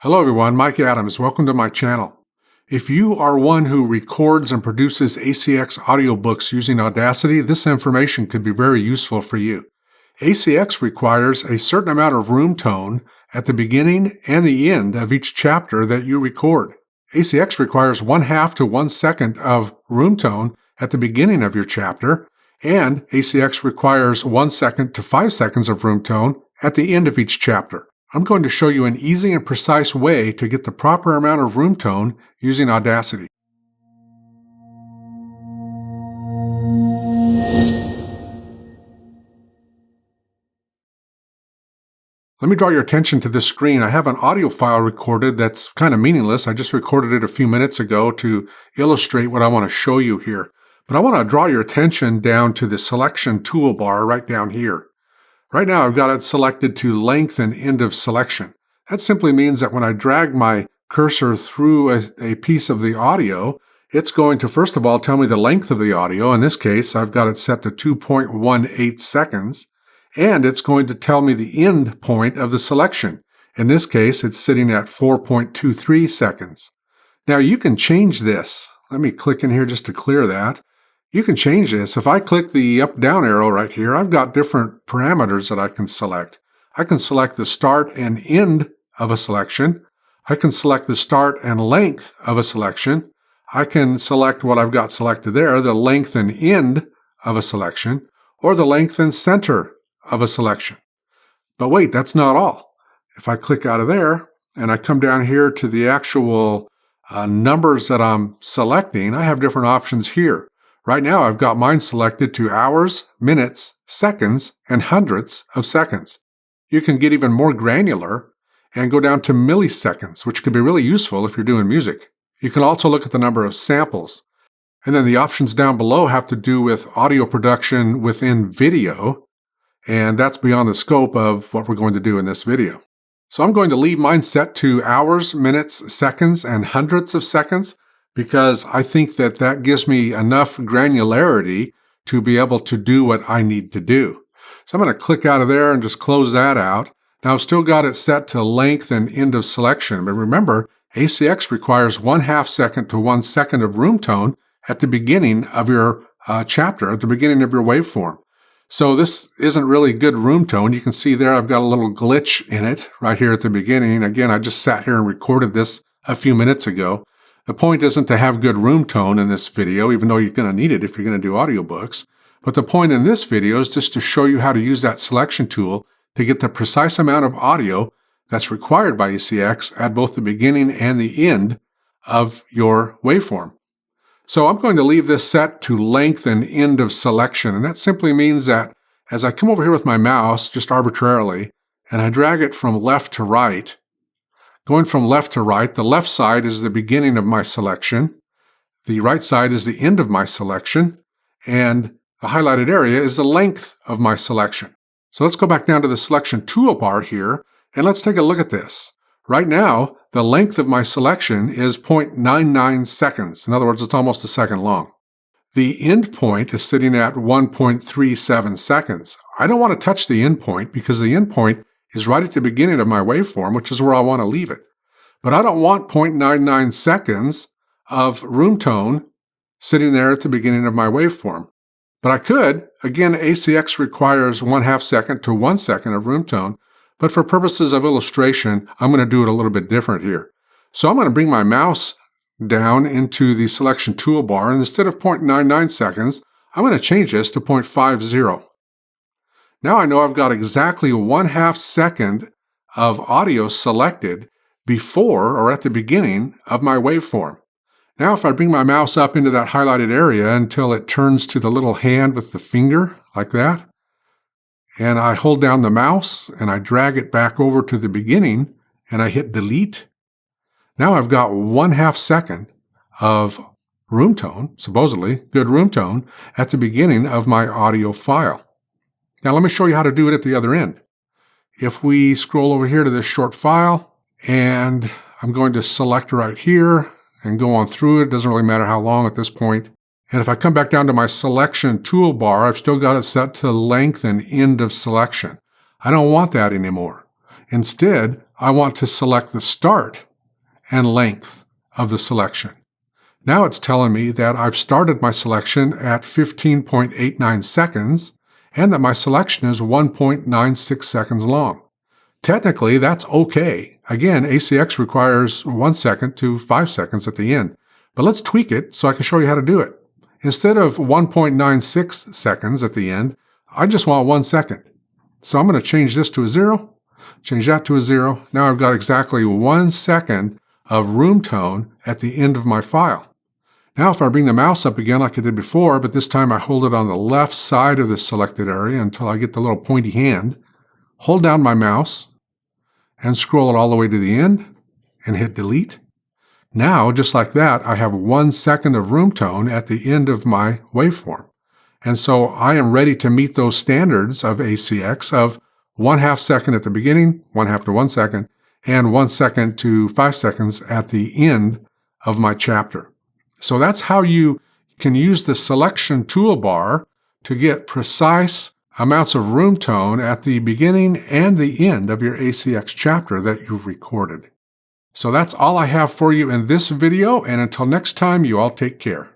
Hello everyone, Mike Adams. Welcome to my channel. If you are one who records and produces ACX audiobooks using Audacity, this information could be very useful for you. ACX requires a certain amount of room tone at the beginning and the end of each chapter that you record. ACX requires 1/2 to 1 second of room tone at the beginning of your chapter, and ACX requires 1 second to 5 seconds of room tone at the end of each chapter. I'm going to show you an easy and precise way to get the proper amount of room tone using Audacity. Let me draw your attention to this screen. I have an audio file recorded that's kind of meaningless. I just recorded it a few minutes ago to illustrate what I want to show you here. But I want to draw your attention down to the selection toolbar right down here. Right now I've got it selected to length and end of selection. That simply means that when I drag my cursor through a piece of the audio, it's going to first of all tell me the length of the audio. In this case, I've got it set to 2.18 seconds, and it's going to tell me the end point of the selection. In this case, it's sitting at 4.23 seconds. Now you can change this. Let me click in here just to clear that. You can change this. If I click the up-down arrow right here, I've got different parameters that I can select. I can select the start and end of a selection. I can select the start and length of a selection. I can select what I've got selected there, the length and end of a selection, or the length and center of a selection. But wait, that's not all. If I click out of there and I come down here to the actual numbers that I'm selecting, I have different options here. Right now, I've got mine selected to hours, minutes, seconds, and hundredths of seconds. You can get even more granular and go down to milliseconds, which can be really useful if you're doing music. You can also look at the number of samples. And then the options down below have to do with audio production within video, and that's beyond the scope of what we're going to do in this video. So I'm going to leave mine set to hours, minutes, seconds, and hundredths of seconds, because I think that that gives me enough granularity to be able to do what I need to do. So I'm going to click out of there and just close that out. Now I've still got it set to length and end of selection, but remember, ACX requires 1/2 second to 1 second of room tone at the beginning of your chapter, at the beginning of your waveform. So this isn't really good room tone. You can see there I've got a little glitch in it right here at the beginning. Again, I just sat here and recorded this a few minutes ago. The point isn't to have good room tone in this video, even though you're going to need it if you're going to do audiobooks. But the point in this video is just to show you how to use that selection tool to get the precise amount of audio that's required by ACX at both the beginning and the end of your waveform. So I'm going to leave this set to length and end of selection. And that simply means that as I come over here with my mouse, just arbitrarily, and I drag it from left to right, going from left to right, the left side is the beginning of my selection, the right side is the end of my selection, and the highlighted area is the length of my selection. So let's go back down to the selection toolbar here, and let's take a look at this. Right now, the length of my selection is 0.99 seconds. In other words, it's almost a second long. The end point is sitting at 1.37 seconds. I don't want to touch the end point because the end point is right at the beginning of my waveform, which is where I want to leave it. But I don't want 0.99 seconds of room tone sitting there at the beginning of my waveform. But I could. Again, ACX requires 1/2 second to 1 second of room tone. But for purposes of illustration, I'm going to do it a little bit different here. So I'm going to bring my mouse down into the selection toolbar, and instead of 0.99 seconds, I'm going to change this to 0.50. Now I know I've got exactly 1/2 second of audio selected before or at the beginning of my waveform. Now if I bring my mouse up into that highlighted area until it turns to the little hand with the finger, like that, and I hold down the mouse and I drag it back over to the beginning and I hit delete, now I've got 1/2 second of room tone, supposedly good room tone, at the beginning of my audio file. Now let me show you how to do it at the other end. If we scroll over here to this short file, and I'm going to select right here and go on through it. It doesn't really matter how long at this point. And if I come back down to my selection toolbar, I've still got it set to length and end of selection. I don't want that anymore. Instead, I want to select the start and length of the selection. Now it's telling me that I've started my selection at 15.89 seconds and that my selection is 1.96 seconds long. Technically, that's okay. Again, ACX requires 1 second to 5 seconds at the end. But let's tweak it so I can show you how to do it. Instead of 1.96 seconds at the end, I just want 1 second. So I'm going to change this to a 0, change that to a 0. Now I've got exactly 1 second of room tone at the end of my file. Now if I bring the mouse up again like I did before, but this time I hold it on the left side of the selected area until I get the little pointy hand, hold down my mouse, and scroll it all the way to the end, and hit delete. Now, just like that, I have 1 second of room tone at the end of my waveform. And so I am ready to meet those standards of ACX of 1/2 second at the beginning, 1/2 to 1 second, and 1 second to 5 seconds at the end of my chapter. So that's how you can use the selection toolbar to get precise amounts of room tone at the beginning and the end of your ACX chapter that you've recorded. So that's all I have for you in this video, and until next time, you all take care.